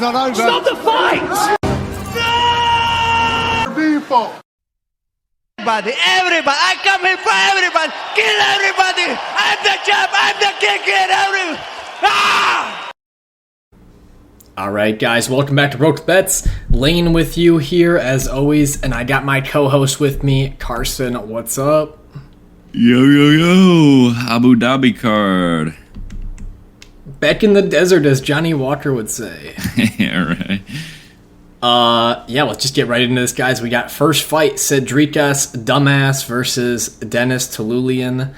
It's not over. Stop the fight! People. Everybody, I come here for everybody. Kill everybody. I'm the champ. I'm the king. Kill everybody. Ah! All right, guys, welcome back to Broke Bets. Lane with you here as always, and I got my co-host with me, Carson. What's up? Yo, Abu Dhabi card. Back in the desert, as Johnny Walker would say. Yeah, right. Yeah, let's just get right into this, guys. We got first fight, Sedriques Dumas versus Denis Tiuliulin.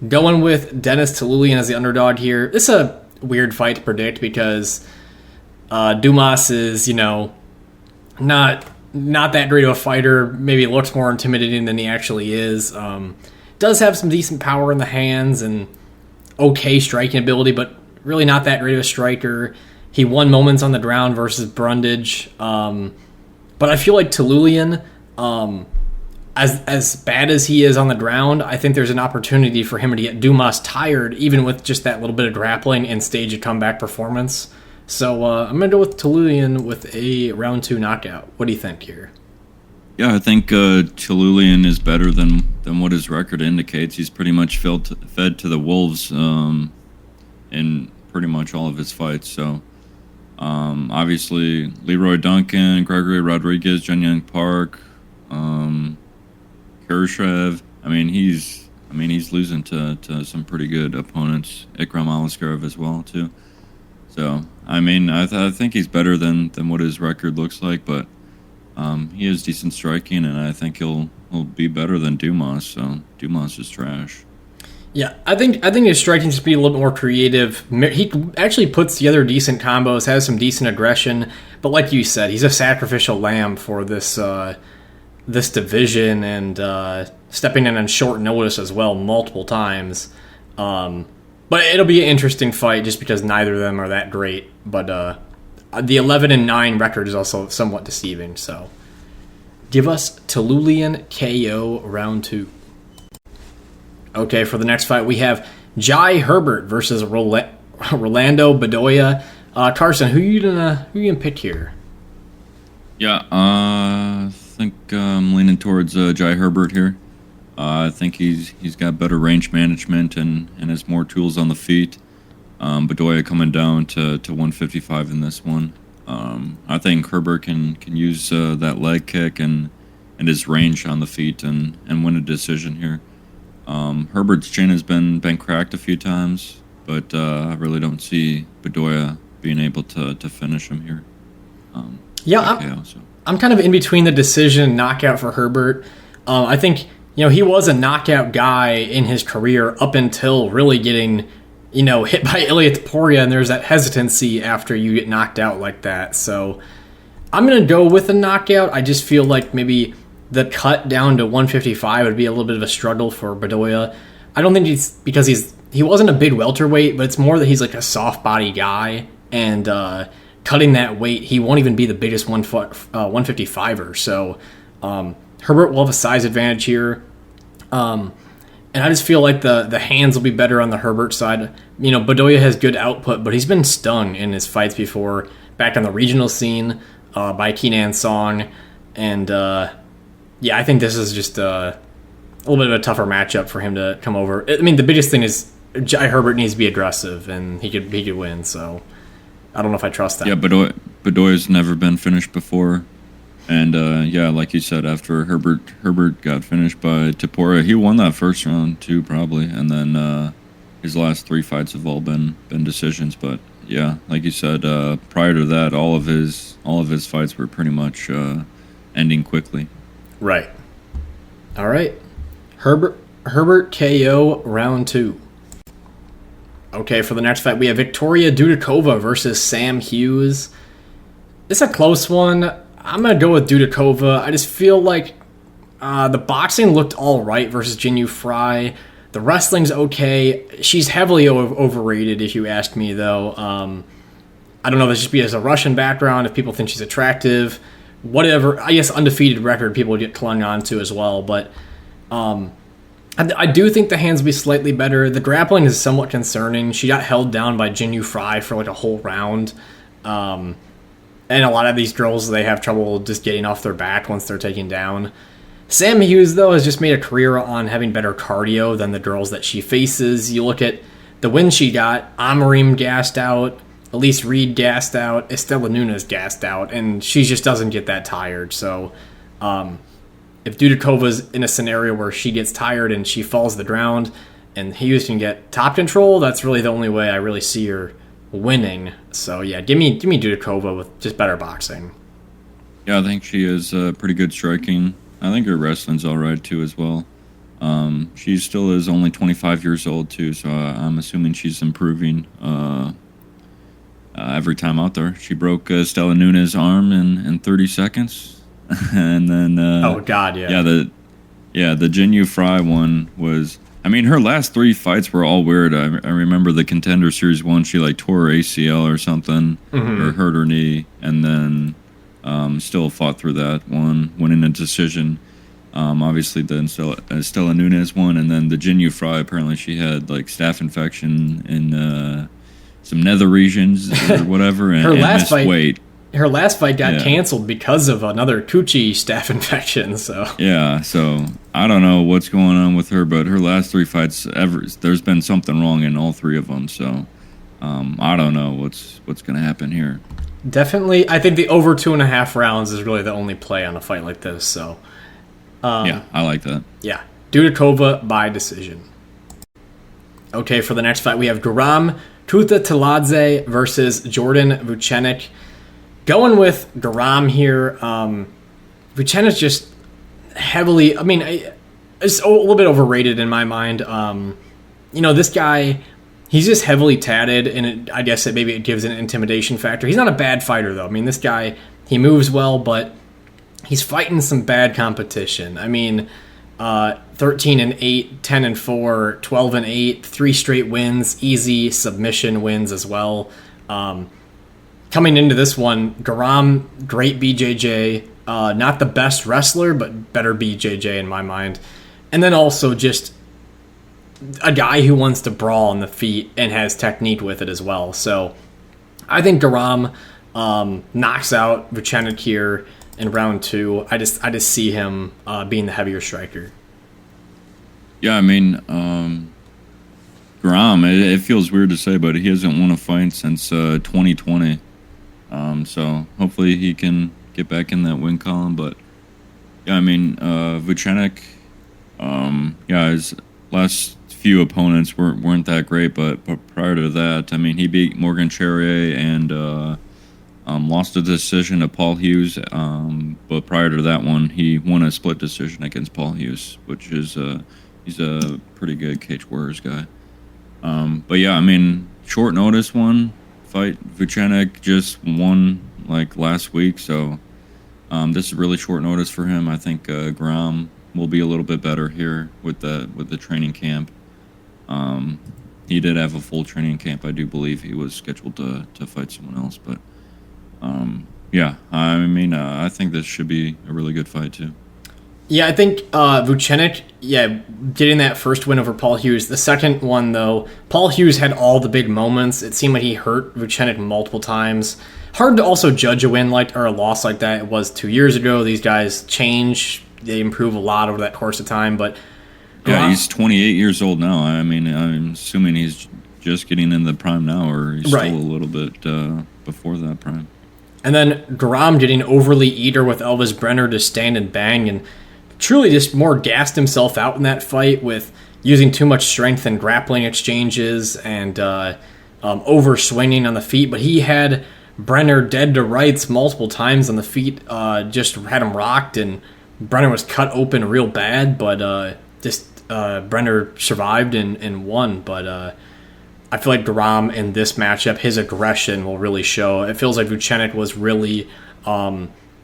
Going with Denis Tiuliulin as the underdog here. This is a weird fight to predict because Dumas is, not that great of a fighter. Maybe looks more intimidating than he actually is. Does have some decent power in the hands and okay striking ability, but really not that great of a striker. He won moments on the ground versus Brundage. But I feel like Tiuliulin, as bad as he is on the ground, I think there's an opportunity for him to get Dumas tired, even with just that little bit of grappling and stage a comeback performance. So I'm going to go with Tiuliulin with a round 2 knockout. What do you think here? Yeah, I think Tiuliulin is better than what his record indicates. He's pretty much fed to the Wolves in pretty much all of his fights. So obviously Leroy Duncan, Gregory Rodriguez, Jun Park, Kershev. He's losing to some pretty good opponents. Ikram Aliskerov as well too. So I think he's better than what his record looks like, but he has decent striking, and I think he'll be better than Dumas. So Dumas is trash. Yeah, I think his striking should be a little bit more creative. He actually puts together decent combos, has some decent aggression, but like you said, he's a sacrificial lamb for this division, and stepping in on short notice as well multiple times. But it'll be an interesting fight just because neither of them are that great. But the 11-9 record is also somewhat deceiving. So give us Tiuliulin KO round 2. Okay, for the next fight, we have Herbert versus Rolando Bedoya. Carson, who you gonna pick here? Yeah, I think I'm leaning towards Herbert here. I think he's got better range management and has more tools on the feet. Bedoya coming down to 155 in this one. I think Herbert can use that leg kick and his range on the feet and win a decision here. Herbert's chin has been cracked a few times, but I really don't see Bedoya being able to finish him here. I'm kind of in between the decision and knockout for Herbert. I think he was a knockout guy in his career up until really getting hit by Ilia Topuria, and there's that hesitancy after you get knocked out like that. So I'm gonna go with a knockout. I just feel like maybe the cut down to 155 would be a little bit of a struggle for Bedoya. I don't think he wasn't a big welterweight, but it's more that he's like a soft body guy, and cutting that weight, he won't even be the biggest 155er. So Herbert will have a size advantage here. And I just feel like the hands will be better on the Herbert side. Bedoya has good output, but he's been stung in his fights before, back on the regional scene by Kenan Song. And I think this is just a little bit of a tougher matchup for him to come over. The biggest thing is Herbert needs to be aggressive, and he could win. So I don't know if I trust that. Yeah, Bedoya's never been finished before. And like you said, after Herbert got finished by Topuria, he won that first round too, probably. And then his last 3 fights have all been decisions. But yeah, like you said, prior to that, all of his fights were pretty much ending quickly. Right. All right. Herbert KO round 2. Okay, for the next fight, we have Victoria Dudakova versus Sam Hughes. It's a close one. I'm going to go with Dudakova. I just feel like the boxing looked all right versus Jinyu Fry. The wrestling's okay. She's heavily overrated, if you ask me, though. I don't know if it's just because of a Russian background, if people think she's attractive, whatever. I guess undefeated record people get clung on to as well. But I do think the hands will be slightly better. The grappling is somewhat concerning. She got held down by Jinyu Fry for like a whole round. And a lot of these girls, they have trouble just getting off their back once they're taken down. Sam Hughes, though, has just made a career on having better cardio than the girls that she faces. You look at the win she got, Amarim gassed out, Elise Reed gassed out, Estela Nunes gassed out, and she just doesn't get that tired. So if Dudakova's in a scenario where she gets tired and she falls to the ground and Hughes can get top control, that's really the only way I really see her winning. So yeah, give me Dudakova with just better boxing. Yeah, I think she is pretty good striking. I think her wrestling's all right too as well. She still is only 25 years old too, so I'm assuming she's improving every time out there. She broke Stella Nunes' arm in 30 seconds, and then oh god, yeah, the Jinyu Fry one was. I mean, her last 3 fights were all weird. I remember the Contender Series 1, she like tore her ACL or something, or hurt her knee, and then still fought through that one, winning a decision. Obviously, the Stella Nunes one, and then the Jinyu Fry, apparently she had like staph infection in some nether regions or whatever, and missed weight. Her last fight got canceled because of another coochie staph infection. So so I don't know what's going on with her, but her last 3 fights, there's been something wrong in all 3 of them. So I don't know what's going to happen here. Definitely, I think the over 2.5 rounds is really the only play on a fight like this. So yeah, I like that. Yeah, Dudakova by decision. Okay, for the next fight we have Guram Kutateladze versus Jordan Vucenic. Going with Guram here, Vucenic just heavily, I mean, it's a little bit overrated in my mind. This guy, he's just heavily tatted, and I guess maybe it gives an intimidation factor. He's not a bad fighter, though. I mean, this guy, he moves well, but he's fighting some bad competition. I mean, 13-8, 10-4, 12-8, 3 straight wins, easy submission wins as well. Coming into this one, Guram, great BJJ, not the best wrestler, but better BJJ in my mind. And then also just a guy who wants to brawl on the feet and has technique with it as well. So I think Guram knocks out Vucenic here in round 2. I just see him being the heavier striker. Yeah, I mean, Guram, it feels weird to say, but he hasn't won a fight since 2020. So hopefully he can get back in that win column. But yeah, I mean, Vucenic, his last few opponents weren't that great, but prior to that, I mean, he beat Morgan Charrier and lost a decision to Paul Hughes. But prior to that one, he won a split decision against Paul Hughes, which is he's a pretty good Cage Warriors guy. But yeah, I mean, short notice one. Fight. Vucenic just won like last week, so this is really short notice for him. I think Guram will be a little bit better here with the training camp. He did have a full training camp. I do believe he was scheduled to fight someone else, but yeah, I mean, I think this should be a really good fight too. Yeah, I think Vucenic, getting that first win over Paul Hughes. The second one, though, Paul Hughes had all the big moments. It seemed like he hurt Vucenic multiple times. Hard to also judge a win or a loss like that. It was 2 years ago. These guys change. They improve a lot over that course of time. But yeah, he's 28 years old now. I mean, I'm assuming he's just getting in the prime now, or he's still a little bit before that prime. And then Guram getting overly eager with Elvis Brener to stand and bang, and truly just more gassed himself out in that fight with using too much strength in grappling exchanges and over swinging on the feet. But he had Brener dead to rights multiple times on the feet, just had him rocked, and Brener was cut open real bad, but Brener survived and won. But I feel like Guram in this matchup, his aggression will really show. It feels like Vucenic was really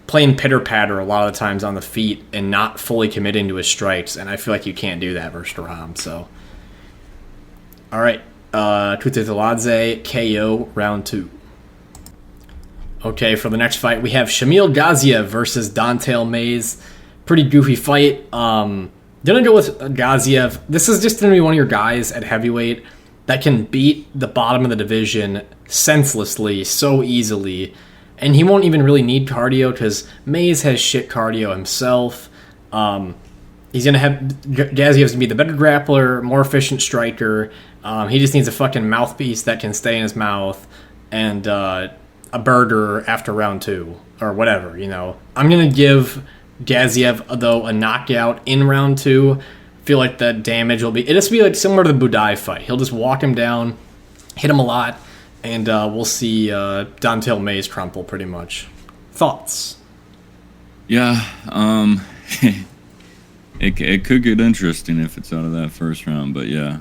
playing pitter-patter a lot of the times on the feet and not fully committing to his strikes, and I feel like you can't do that versus Guram. So, all right, Kutateladze KO round 2. Okay, for the next fight, we have Shamil Gaziev versus Don'Tale Mayes. Pretty goofy fight. Gonna go with Gaziev. This is just gonna be one of your guys at heavyweight that can beat the bottom of the division senselessly, so easily. And he won't even really need cardio because Mays has shit cardio himself. He's going to have Gaziev's going to be the better grappler, more efficient striker. He just needs a fucking mouthpiece that can stay in his mouth and a burger after round 2 or whatever, I'm going to give Gaziev, though, a knockout in round 2. Feel like the damage will be... It'll just be like similar to the Bedoya fight. He'll just walk him down, hit him a lot, and we'll see Dontel Mays crumple pretty much. Thoughts? Yeah, it could get interesting if it's out of that first round, but yeah.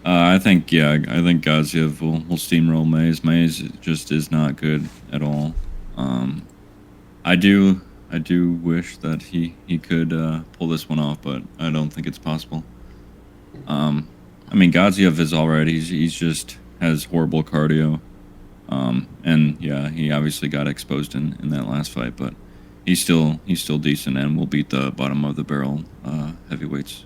I think Gaziev will steamroll Mays. Mays just is not good at all. I do wish that he could pull this one off, but I don't think it's possible. Gaziev is all right. He's just has horrible cardio. And yeah, he obviously got exposed in that last fight, but he's still decent and will beat the bottom of the barrel heavyweights.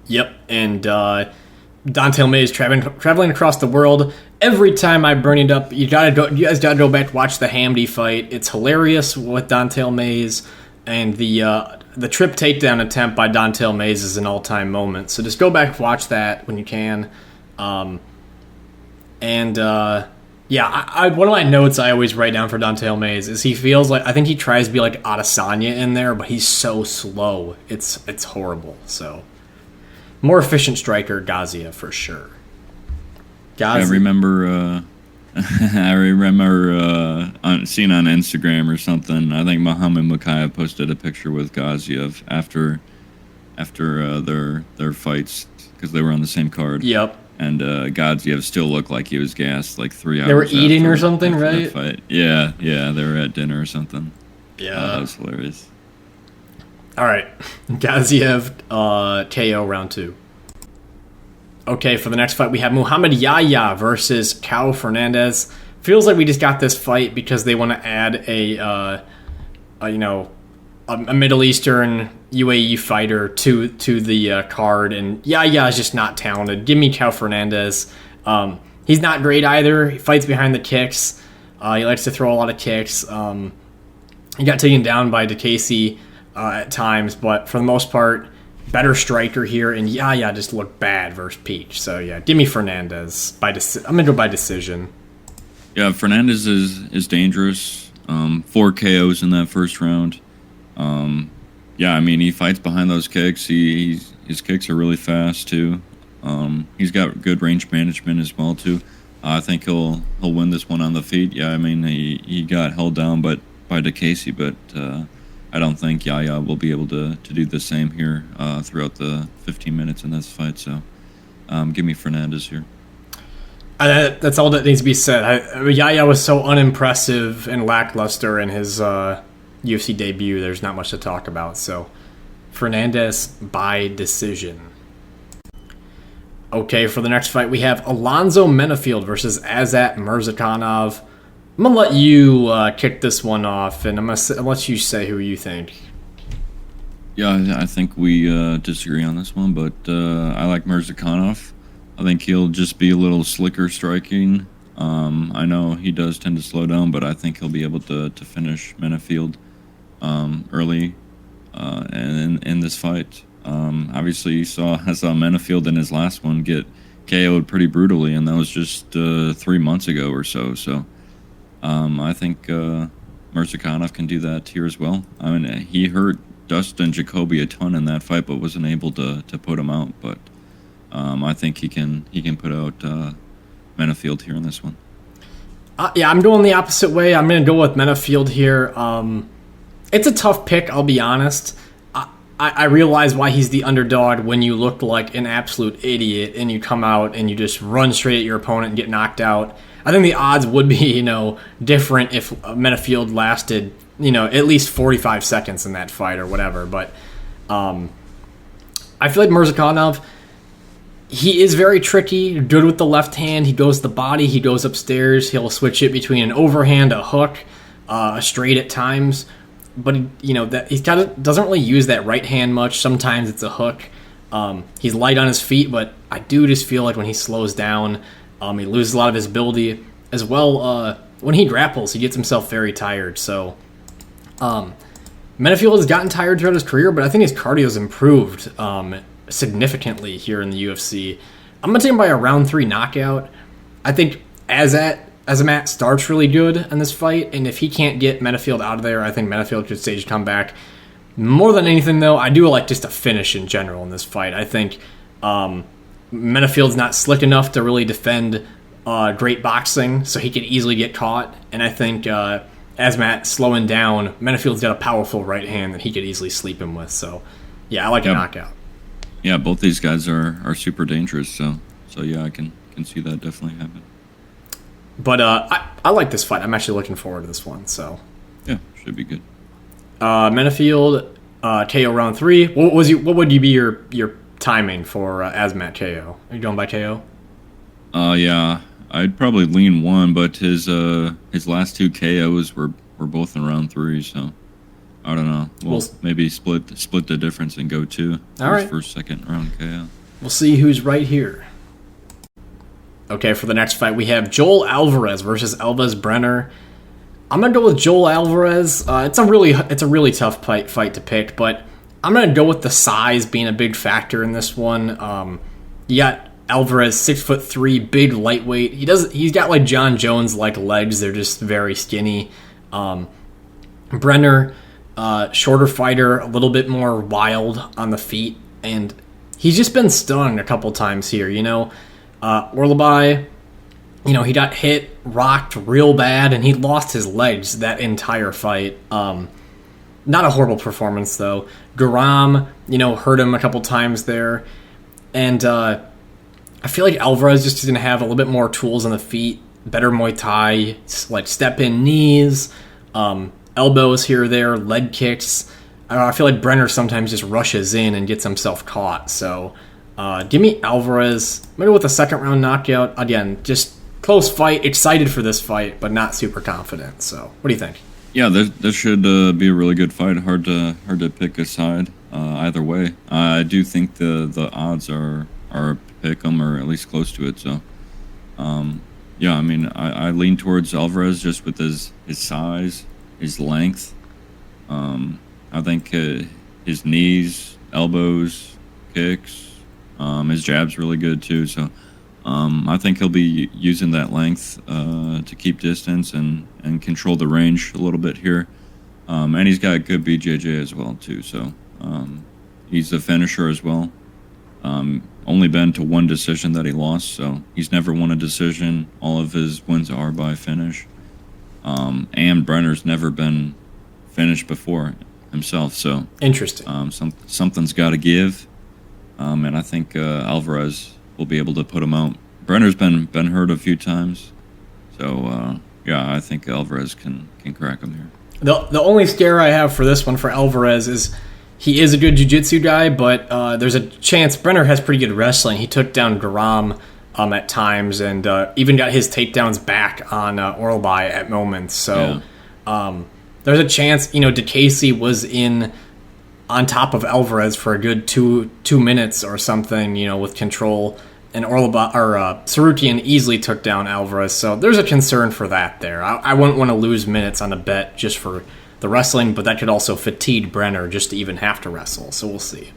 Yep, and Dontel Mays traveling across the world. Every time I bring it up, you guys gotta go back to watch the Hamdy fight. It's hilarious with Dontel Mays, and the trip takedown attempt by Dontel Mays is an all-time moment. So just go back and watch that when you can. One of my notes I always write down for Dontel Mays is he feels like, I think he tries to be like Adesanya in there, but he's so slow. It's horrible. So more efficient striker, Gaziev for sure. I remember seeing on Instagram or something. I think Mohammed posted a picture with Gaziev after their fights because they were on the same card. Yep. And Gaziev still looked like he was gassed like 3 hours. They were eating or something, right? Fight. Yeah, they were at dinner or something. Yeah, that was hilarious. All right, Gaziev KO round 2. Okay, for the next fight, we have Muhammad Yahya versus Kaue Fernandes. Feels like we just got this fight because they want to add a Middle Eastern UAE fighter to the card, and Yahya is just not talented. Give me Kaue Fernandes. He's not great either. He fights behind the kicks. He likes to throw a lot of kicks. He got taken down by DeCasey at times, but for the most part, better striker here, and Yahya just looked bad versus Peach. So yeah, give me Fernandes. I'm gonna go by decision. Yeah, Fernandes is dangerous. 4 KOs in that first round. He fights behind those kicks. His kicks are really fast too. He's got good range management as well too. I think he'll win this one on the feet. Yeah, he got held down by DeCasey, but I don't think Yahya will be able to do the same here throughout the 15 minutes in this fight. So give me Fernandes here. That's all that needs to be said. Yahya was so unimpressive and lackluster in his UFC debut. There's not much to talk about. So Fernandes by decision. Okay, for the next fight, we have Alonzo Menifield versus Azamat Murzakanov. I'm going to let you kick this one off, and I'm going to let you say who you think. Yeah, I think we disagree on this one, but I like Murzakanov. I think he'll just be a little slicker striking. I know he does tend to slow down, but I think he'll be able to finish Menifield early and in this fight. Obviously, I saw Menifield in his last one get KO'd pretty brutally, and that was just 3 months ago or so. So I think Murzakanov can do that here as well. He hurt Dustin Jacoby a ton in that fight, but wasn't able to put him out. But I think he can put out Menifield here in this one. I'm going the opposite way. I'm going to go with Menifield here. It's a tough pick, I'll be honest. I realize why he's the underdog when you look like an absolute idiot and you come out and you just run straight at your opponent and get knocked out. I think the odds would be, different if Menifield lasted, at least 45 seconds in that fight or whatever. But I feel like Murzakanov, he is very tricky, good with the left hand. He goes the body, he goes upstairs. He'll switch it between an overhand, a hook, a straight at times. But doesn't really use that right hand much. Sometimes it's a hook. He's light on his feet, but I do just feel like when he slows down, he loses a lot of his ability. as well. When he grapples, he gets himself very tired. So Menifield has gotten tired throughout his career, but I think his cardio's improved significantly here in the UFC. I'm going to take him by a round 3 knockout. I think Azamat starts really good in this fight, and if he can't get Menifield out of there, I think Menifield could stage a comeback. More than anything, though, I do like just a finish in general in this fight. I think Menifield's not slick enough to really defend great boxing, so he could easily get caught. And I think Azamat slowing down, Menifield's got a powerful right hand that he could easily sleep him with. So, yeah, I like a knockout. Yeah, both these guys are super dangerous. So yeah, I can see that definitely happen. But I like this fight. I'm actually looking forward to this one. So yeah, should be good. Menifield, KO round 3. What would be your timing for Azamat KO? Are you going by KO? Yeah, I'd probably lean 1, but his last 2 KOs were both in round 3, so I don't know. We'll maybe split the difference and go 2. All right. First, second round KO. We'll see who's right here. Okay, for the next fight, we have Joel Alvarez versus Elves Brener. I'm gonna go with Joel Alvarez. It's a really tough fight to pick, but I'm gonna go with the size being a big factor in this one. You got Alvarez, 6'3", big lightweight. He's got like John Jones like legs. They're just very skinny. Brener, shorter fighter, a little bit more wild on the feet, and he's just been stung a couple times here. Orlabai, he got hit, rocked real bad, and he lost his legs that entire fight. Not a horrible performance, though. Guram, hurt him a couple times there. And I feel like Alvarez just is going to have a little bit more tools on the feet, better Muay Thai, like step-in knees, elbows here or there, leg kicks. I feel like Brener sometimes just rushes in and gets himself caught. So give me Alvarez, maybe with a second-round knockout. Again, just close fight, excited for this fight, but not super confident. So what do you think? Yeah, this should be a really good fight. Hard to pick a side either way. I do think the odds are pick 'em or at least close to it. So, yeah, I mean, I lean towards Alvarez just with his size, his length. I think his knees, elbows, kicks, his jab's really good too. So, I think he'll be using that length to keep distance and control the range a little bit here. And he's got good BJJ as well too. So, he's a finisher as well. Only been to 1 decision that he lost, so he's never won a decision. All of his wins are by finish. And Brenner's never been finished before himself, so interesting. Something's got to give, and I think Alvarez will be able to put him out. Brenner's been hurt a few times, so yeah, I think Alvarez can crack him here. The only scare I have for this one for Alvarez is he is a good jiu-jitsu guy, but there's a chance Brener has pretty good wrestling. He took down Guram at times and even got his takedowns back on Orlabai at moments. So there's a chance, DeCasey was on top of Alvarez for a good two minutes or something, with control. And Sedriques easily took down Alvarez. So there's a concern for that there. I wouldn't want to lose minutes on a bet just for the wrestling, but that could also fatigue Brener just to even have to wrestle. So we'll see.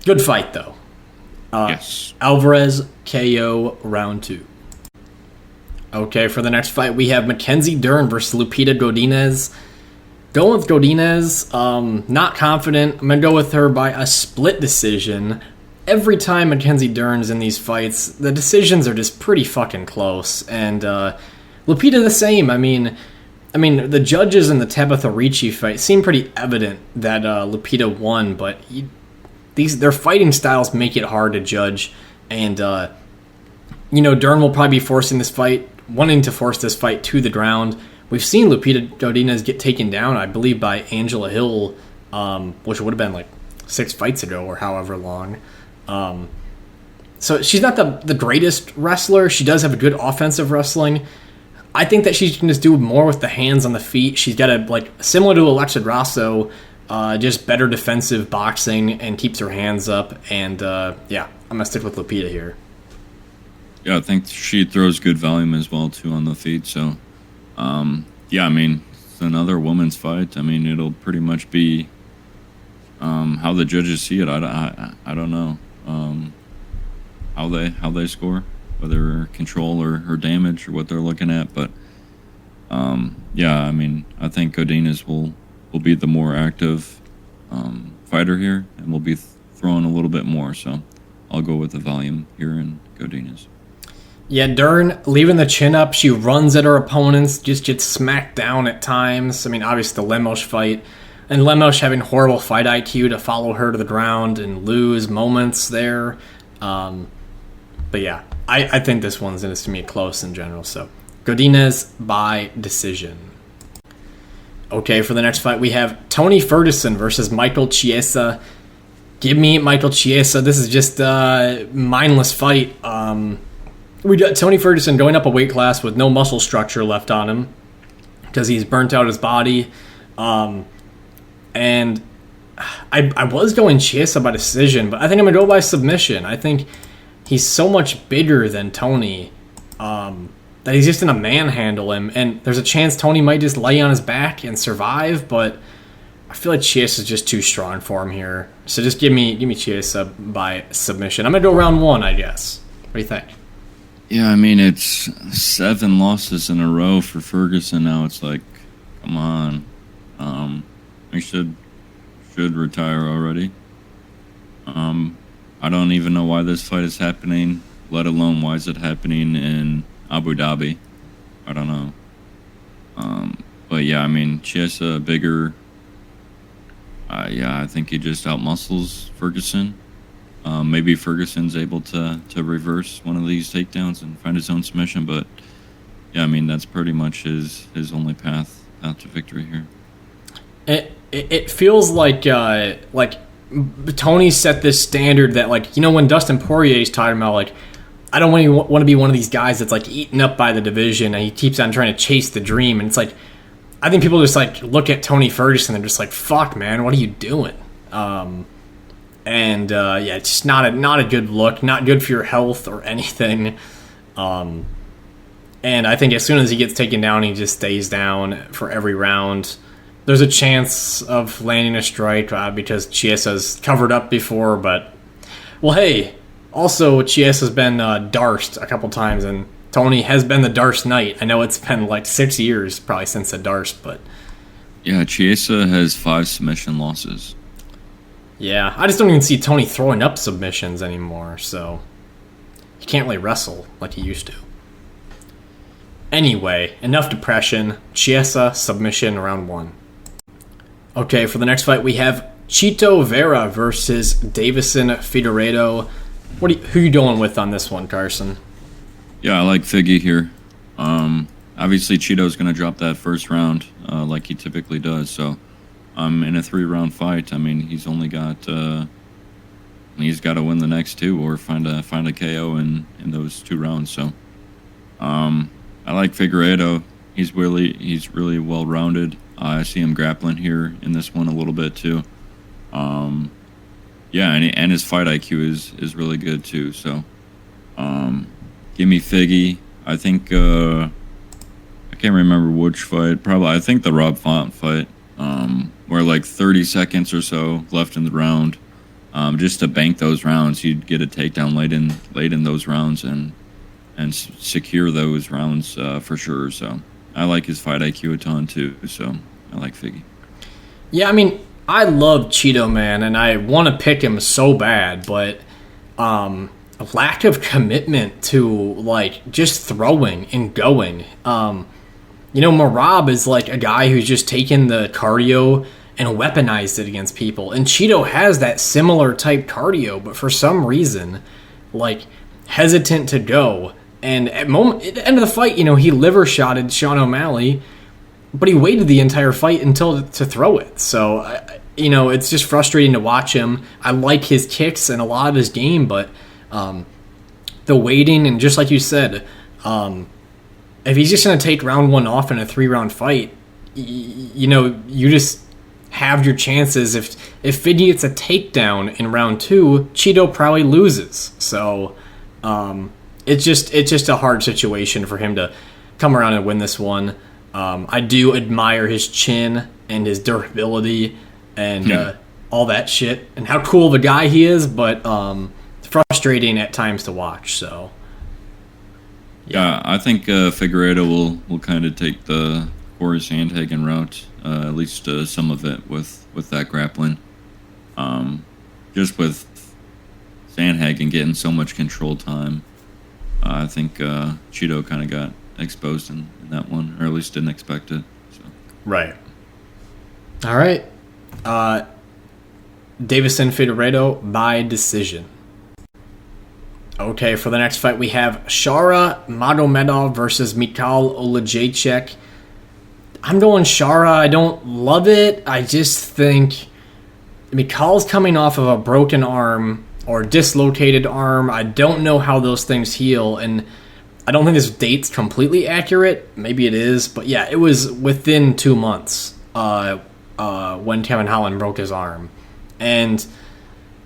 Good fight, though. Yes. Alvarez KO round 2. Okay, for the next fight, we have Mackenzie Dern versus Lupita Godinez. Going with Godinez. Not confident. I'm going to go with her by a split decision. Every time Mackenzie Dern's in these fights, the decisions are just pretty fucking close. And Lupita the same. I mean, the judges in the Tabitha Ricci fight seem pretty evident that Lupita won, but their fighting styles make it hard to judge. And, Dern will probably be wanting to force this fight to the ground. We've seen Lupita Godinez get taken down, I believe, by Angela Hill, which would have been like 6 fights ago or however long. So she's not the greatest wrestler. She does have a good offensive wrestling. I think that she can just do more with the hands on the feet. She's got similar to Alexa Grasso, just better defensive boxing and keeps her hands up. And, I'm going to stick with Lupita here. Yeah, I think she throws good volume as well too on the feet. So, yeah, I mean, it's another woman's fight. I mean, it'll pretty much be how the judges see it. I don't know how they score, whether control or damage or what they're looking at. But yeah, I mean, I think Godinez will be the more active fighter here, and will be throwing a little bit more. So I'll go with the volume here in Godinez. Yeah, Dern leaving the chin up. She runs at her opponents, just gets smacked down at times. I mean, obviously the Lemos fight, and Lemos having horrible fight IQ to follow her to the ground and lose moments there. But yeah, I think this one's going to be close in general. So Godinez by decision. Okay, for the next fight, we have Tony Ferguson versus Michael Chiesa. Give me Michael Chiesa. This is just a mindless fight. We got Tony Ferguson going up a weight class with no muscle structure left on him because he's burnt out his body. And I was going Chiesa by decision, but I think I'm going to go by submission. I think he's so much bigger than Tony that he's just going to manhandle him. And there's a chance Tony might just lay on his back and survive, but I feel like Chiesa is just too strong for him here. So just give me Chiesa by submission. I'm going to go round one, I guess. What do you think? Yeah, I mean, it's 7 losses in a row for Ferguson now. It's like, come on. He should retire already. I don't even know why this fight is happening, let alone why is it happening in Abu Dhabi. I don't know. But yeah, I mean, Chiesa bigger. Yeah, I think he just outmuscles Ferguson. Maybe Ferguson's able to reverse one of these takedowns and find his own submission, but yeah, I mean, that's pretty much his only path out to victory here. It feels like Tony set this standard that, like, you know, when Dustin Poirier's talking about, like, I don't want to be one of these guys that's like eaten up by the division and he keeps on trying to chase the dream, and it's like, I think people just like look at Tony Ferguson and they're just like, fuck, man, what are you doing? And yeah, it's just not a good look, not good for your health or anything. And I think as soon as he gets taken down, he just stays down for every round. There's a chance of landing a strike because Chiesa's covered up before, but, well, hey, also Chiesa's been darsed a couple times, and Tony has been the Darce Knight. I know it's been like 6 years probably since the Darce, but... Yeah, Chiesa has 5 submission losses. Yeah, I just don't even see Tony throwing up submissions anymore, so he can't really wrestle like he used to. Anyway, enough depression. Chiesa, submission, round 1. Okay, for the next fight, we have Chito Vera versus Davison Figueiredo. Who are you going with on this one, Carson? Yeah, I like Figgy here. Obviously, Chito's going to drop that first round like he typically does, so... in a 3-round fight, I mean, he's only got he's got to win the next 2 or find a KO in those 2 rounds. So, I like Figueiredo. He's really well rounded. I see him grappling here in this one a little bit too. Yeah, and his fight IQ is really good too. So, give me Figgy. I think I can't remember which fight. Probably I think the Rob Font fight. Where like 30 seconds or so left in the round, just to bank those rounds, you'd get a takedown late in those rounds and secure those rounds for sure. So I like his fight IQ a ton too. So I like Figgy. Yeah, I mean, I love Chito, man, and I want to pick him so bad, but a lack of commitment to like just throwing and going. You know, Marab is like a guy who's just taken the cardio and weaponized it against people. And Chito has that similar type cardio, but for some reason, like, hesitant to go. And at the end of the fight, you know, he liver-shotted Sean O'Malley, but he waited the entire fight to throw it. So, you know, it's just frustrating to watch him. I like his kicks and a lot of his game, but the waiting, and just like you said, if he's just going to take round 1 off in a 3-round fight, you know, you just have your chances. If Figgy gets a takedown in round 2, Chito probably loses. So, it's just a hard situation for him to come around and win this one. I do admire his chin and his durability and all that shit and how cool of a guy he is, but frustrating at times to watch. So yeah, I think Figueiredo will kind of take the Cory Sandhagen route, at least some of it with that grappling. Just with Sandhagen getting so much control time, I think Cheeto kind of got exposed in that one, or at least didn't expect it. So. Right. All right. Davison Figueiredo by decision. Okay, for the next fight we have Shara Magomedov versus Mikhail Olajaychek. I'm going Shara. I don't love it. I just think Mikhail's coming off of a broken arm or dislocated arm. I don't know how those things heal, and I don't think this date's completely accurate. Maybe it is, but yeah, it was within 2 months when Kevin Holland broke his arm. And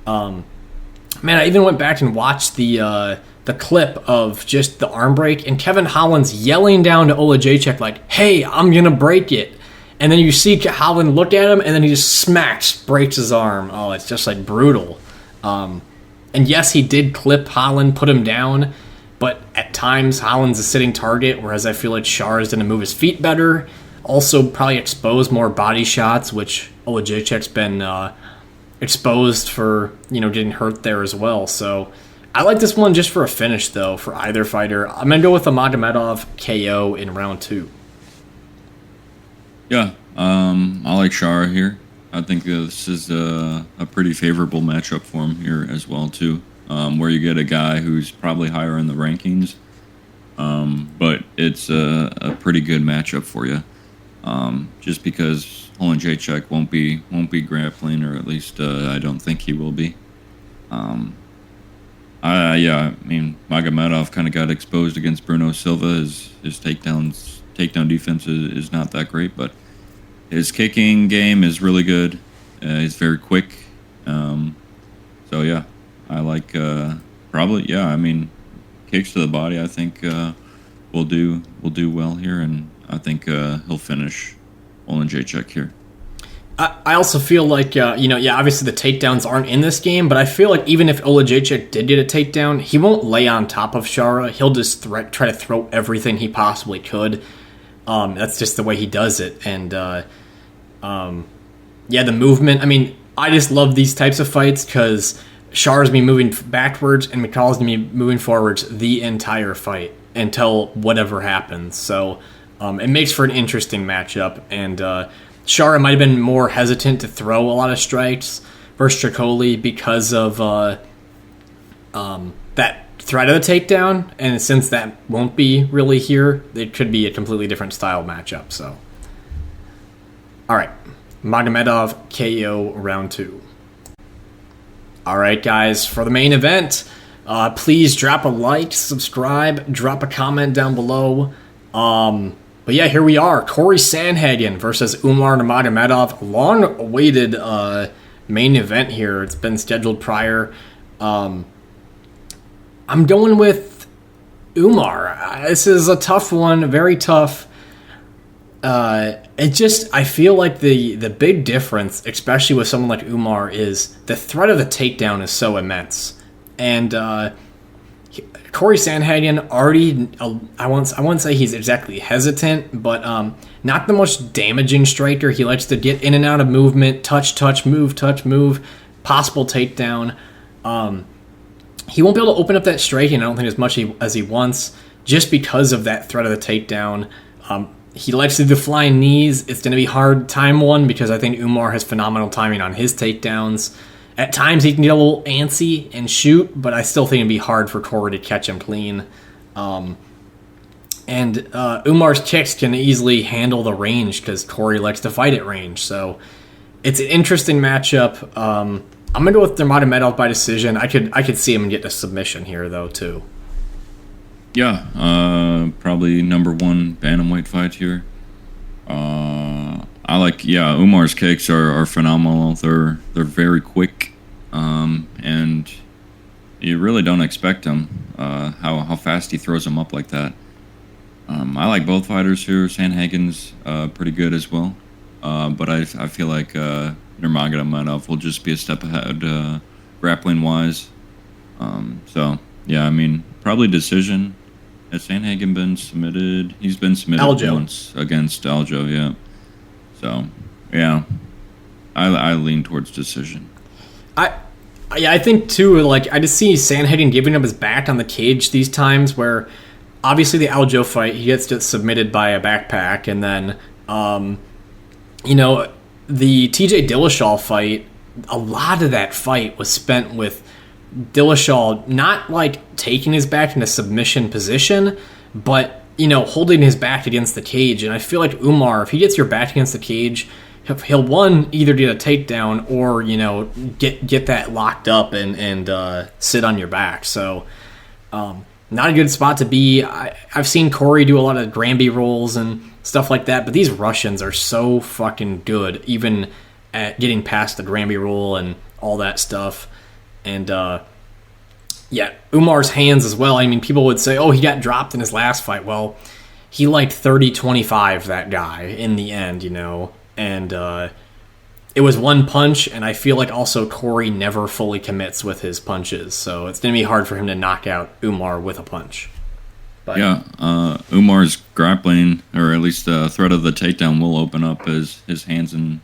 man, I even went back and watched the clip of just the arm break, and Kevin Holland's yelling down to Olajaychek like, "Hey, I'm gonna break it." And then you see Holland look at him, and then he just breaks his arm. Oh, it's just like brutal. And yes, he did clip Holland, put him down, but at times Holland's a sitting target, whereas I feel like Shara's going to move his feet better. Also, probably expose more body shots, which Olajaychek's been exposed for, getting hurt there as well. So I like this one just for a finish, though, for either fighter. I'm going to go with the Magomedov KO in round 2. Yeah, I like Shara here. I think this is a pretty favorable matchup for him here as well, too, where you get a guy who's probably higher in the rankings, but it's a pretty good matchup for you, just because Olajaychek won't be grappling, or at least I don't think he will be. Magomedov kind of got exposed against Bruno Silva. His takedown defense is not that great, but his kicking game is really good. He's very quick. So yeah, I like kicks to the body. I think will do well here, and I think he'll finish Olajaychek here. I also feel like, obviously the takedowns aren't in this game, but I feel like even if Olajaychek did get a takedown, he won't lay on top of Shara. He'll just try to throw everything he possibly could. That's just the way he does it. And, the movement. I mean, I just love these types of fights because Shara's going to be moving backwards and McCall's going to be moving forwards the entire fight until whatever happens. So it makes for an interesting matchup. And Shara might have been more hesitant to throw a lot of strikes versus Tricoli because of that threat of the takedown, and since that won't be really here, it could be a completely different style matchup. So, all right, Magomedov KO round 2. All right, guys, for the main event, please drop a like, subscribe, drop a comment down below. But yeah, here we are, Cory Sandhagen versus Umar Nurmagomedov. Long-awaited main event here. It's been scheduled prior. I'm going with Umar. This is a tough one, very tough. I feel like the big difference, especially with someone like Umar, is the threat of the takedown is so immense. And Cory Sandhagen already, I won't say he's exactly hesitant, but not the most damaging striker. He likes to get in and out of movement, touch, move, possible takedown. He won't be able to open up that striking, I don't think, as much as he wants, just because of that threat of the takedown. He likes to do the flying knees. It's going to be hard time one because I think Umar has phenomenal timing on his takedowns. At times he can get a little antsy and shoot, but I still think it'd be hard for Cory to catch him clean. Umar's kicks can easily handle the range because Cory likes to fight at range. So it's an interesting matchup. I'm gonna go with Nurmagomedov by decision. I could see him get a submission here though too. Yeah, probably number 1 bantamweight fight here. I like, Umar's kicks are phenomenal. They're very quick, and you really don't expect him. How fast he throws him up like that. I like both fighters here. Sandhagen's pretty good as well, but I feel like Nurmagomedov will just be a step ahead grappling wise. So yeah, I mean probably decision. Has Sandhagen been submitted? He's been submitted Aljo. once against Aljo. Yeah. So yeah, I lean towards decision. I think too. Like I just see Sandhagen giving up his back on the cage these times where. Obviously, the Aljo fight, he gets submitted by a backpack, and then, the TJ Dillashaw fight, a lot of that fight was spent with Dillashaw not, like, taking his back in a submission position, but, holding his back against the cage, and I feel like Umar, if he gets your back against the cage, he'll one, either get a takedown or, get that locked up and sit on your back, so, not a good spot to be. I've seen Cory do a lot of Granby rolls and stuff like that, but these Russians are so fucking good, even at getting past the Granby roll and all that stuff. And, Umar's hands as well. I mean, people would say, oh, he got dropped in his last fight. Well, he liked 30-25, that guy, in the end, and it was one punch, and I feel like also Cory never fully commits with his punches, so it's going to be hard for him to knock out Umar with a punch. But, yeah, Umar's grappling, or at least the threat of the takedown, will open up his hands and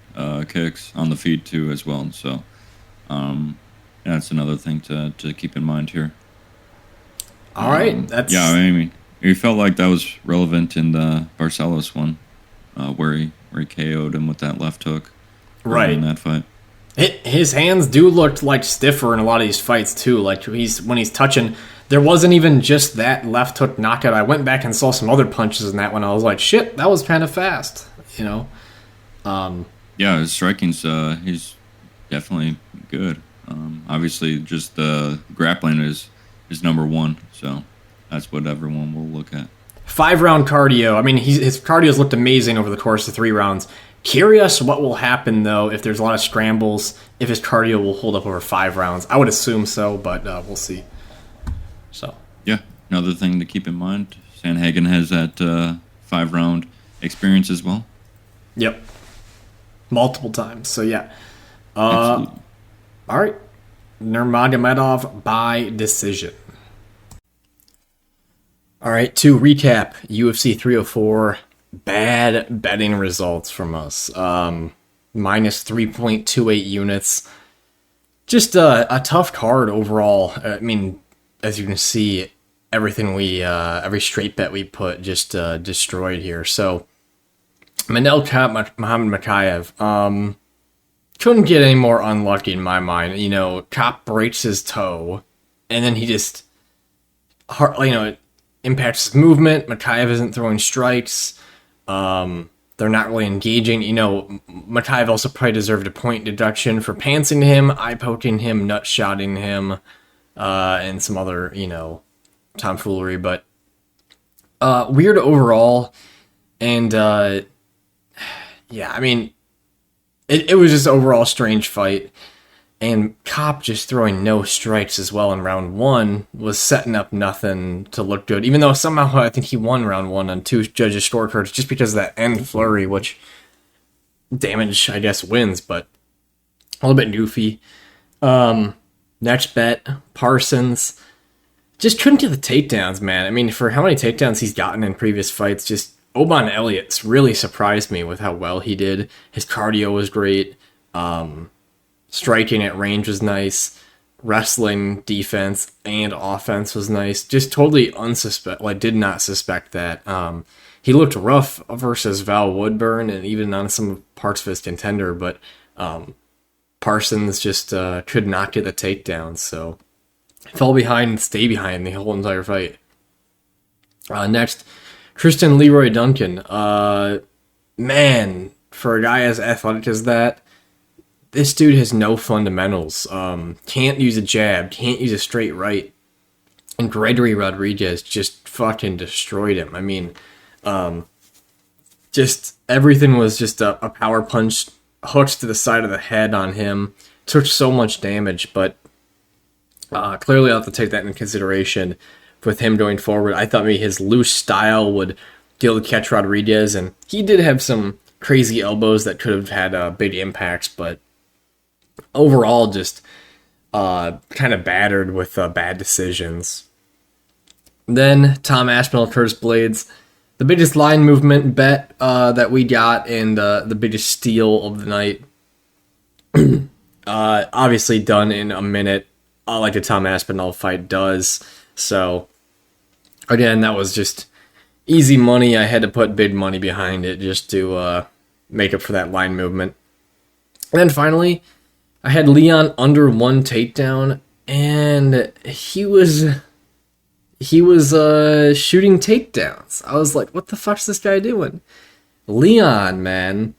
kicks on the feet too as well. So that's another thing to keep in mind here. All right, that's yeah. I mean, it felt like that was relevant in the Barcelos one, where he KO'd him with that left hook. Right in that fight. His hands do look like stiffer in a lot of these fights too. Like when he's touching, there wasn't even just that left hook knockout. I went back and saw some other punches in that one. I was like, shit, that was kind of fast, Yeah, his striking's he's definitely good. Obviously, just the grappling is number one, so that's what everyone will look at. 5-round cardio. I mean, his cardio's looked amazing over the course of 3 rounds. Curious what will happen, though, if there's a lot of scrambles, if his cardio will hold up over 5 rounds. I would assume so, but we'll see. So yeah, another thing to keep in mind, Sandhagen has that 5-round experience as well. Yep. Multiple times, so yeah. Absolutely. All right. Nurmagomedov by decision. All right, to recap, UFC 304... bad betting results from us. Minus 3.28 units. Just a tough card overall. I mean, as you can see, everything every straight bet we put just destroyed here. So, Manel Mohammed Makayev, couldn't get any more unlucky in my mind. Cop breaks his toe, and then he just, impacts his movement. Makayev isn't throwing strikes. They're not really engaging. Makayev also probably deserved a point deduction for pantsing him, eye-poking him, nut-shotting him, and some other, tomfoolery. But weird overall. And, I mean, it was just overall a strange fight. And Kopp just throwing no strikes as well in round 1 was setting up nothing to look good. Even though somehow I think he won round 1 on 2 judges' scorecards just because of that end flurry, which damage, I guess, wins, but a little bit goofy. Next bet, Parsons. Just couldn't get the takedowns, man. I mean, for how many takedowns he's gotten in previous fights, just Oban Elliott's really surprised me with how well he did. His cardio was great. Striking at range was nice. Wrestling, defense, and offense was nice. Just totally did not suspect that. He looked rough versus Val Woodburn and even on some parts of his contender, but Parsons just could not get the takedown, so fell behind and stayed behind the whole entire fight. Next, Tristan Leroy Duncan. Man, for a guy as athletic as that, this dude has no fundamentals. Can't use a jab, can't use a straight right. And Gregory Rodriguez just fucking destroyed him. I mean, just everything was just a power punch, hooks to the side of the head on him. Took so much damage, but Clearly, I'll have to take that into consideration with him going forward. I thought maybe his loose style would be able to catch Rodriguez, and he did have some crazy elbows that could have had big impacts, but overall just kind of battered with bad decisions. Then Tom Aspinall, Curtis Blades, the biggest line movement bet that we got, and the biggest steal of the night. Obviously done in a minute, like the Tom Aspinall fight does. So, again, that was just easy money. I had to put big money behind it just to make up for that line movement. And then finally, I had Leon under 1 takedown, and he was shooting takedowns. I was like, what the fuck's this guy doing? Leon, man.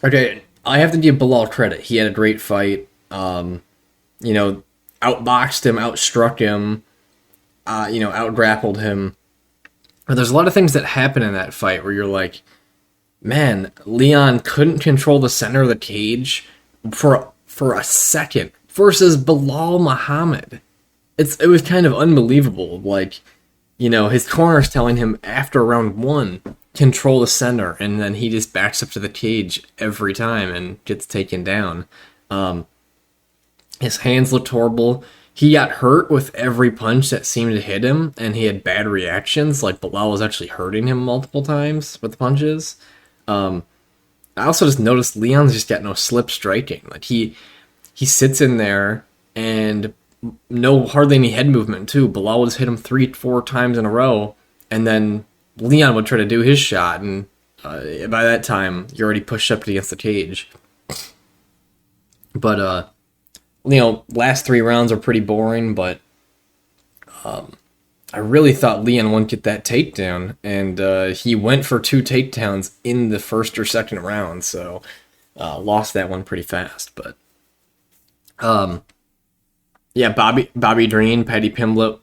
Okay, I have to give Bilal credit. He had a great fight. Outboxed him, outstruck him, outgrappled him. But there's a lot of things that happen in that fight where you're like, man, Leon couldn't control the center of the cage for a second versus Bilal Muhammad. It was kind of unbelievable. Like, his corner's telling him after round 1, control the center, and then he just backs up to the cage every time and gets taken down. His hands looked horrible. He got hurt with every punch that seemed to hit him, and he had bad reactions. Like, Bilal was actually hurting him multiple times with punches. I also just noticed Leon's just got no slip striking. Like, he sits in there, and hardly any head movement, too. Bilal would just hit him 3-4 times in a row, and then Leon would try to do his shot, and by that time, you're already pushed up against the cage. But, last 3 rounds are pretty boring, but I really thought Leon wouldn't get that takedown, and he went for 2 takedowns in the first or second round, so lost that one pretty fast. But Bobby Green, Paddy Pimblett,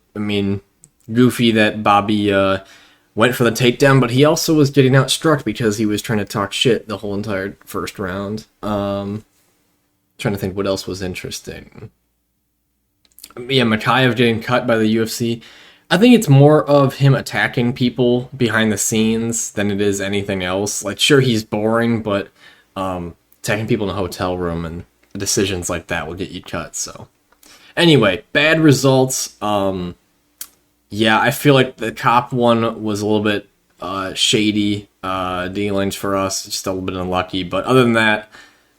goofy that Bobby went for the takedown, but he also was getting outstruck because he was trying to talk shit the whole entire first round. Trying to think what else was interesting. Makayev getting cut by the UFC. I think it's more of him attacking people behind the scenes than it is anything else. Like, sure, he's boring, but attacking people in a hotel room and decisions like that will get you cut. So, anyway, bad results. I feel like the cop one was a little bit shady dealings for us. Just a little bit unlucky, but other than that,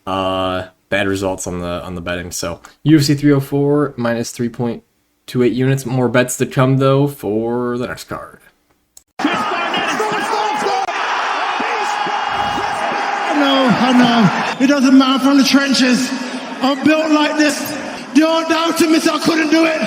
bad results on the betting. So UFC 304 minus 3.28 units. More bets to come though for the next card. I know. It doesn't matter from the trenches. I'm built like this. Don't doubt me, I couldn't do it.